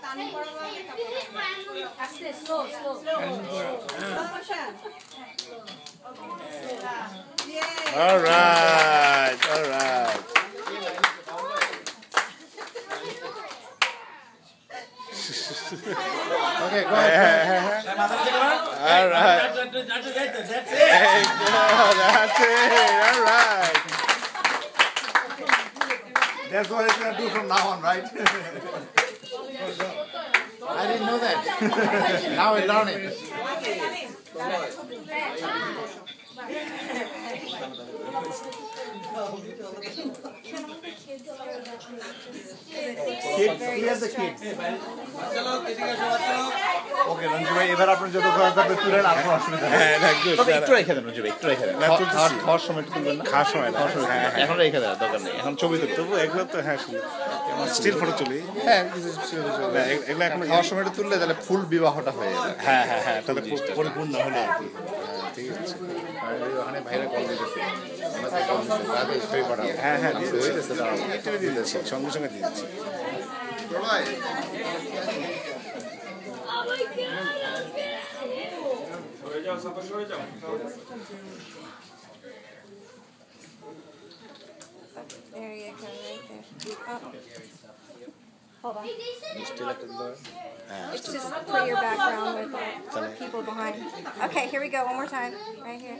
All right, all right. Okay, go ahead. All right. That's it. All right. That's what it's gonna do from now on, right? I didn't know that. Now I learn it. Kids, here's the kids. Okay, Ranju bhai, এবার আপনার যত খরচ হবে তুলেন আর কোনো অসুবিধা নেই। হ্যাঁ, না, good. তবে একটু রেখে দেন রঞ্জু ভাই, একটু রেখে দেন। খাওয়ার সময় একটু তুলবেন না? খাওয়ার সময় না। হ্যাঁ, এখন রেখে দেওয়ার দরকার নেই, এখন ছবি তুলতে। তবু এগুলো তো হ্যাঁ স্টিল ফটো তুলি। হ্যাঁ, কিছু still photo তুলবেন। এগুলো এখন খাওয়ার সময় একটু তুললে তাহলে ফুল বিবাহটা হয়ে যাবে। হ্যাঁ হ্যাঁ হ্যাঁ তাহলে পরিপূর্ণ হলো আর কি। ঠিক আছে। আর ওখানে ভাইরা কল দিতেছে। আমাদের কল দিতেছে, তাদের ছবি পাঠাবো। হ্যাঁ হ্যাঁ দিয়ে দিচ্ছি। হইতেছে দাঁড়াও। একটু দিয়ে দিচ্ছি, সঙ্গে সঙ্গে দিয়ে দিচ্ছি। প্রলয় There you go, right there. Oh. Hold on. It's just put your background with the people behind. Okay, here we go. One more time. Right here.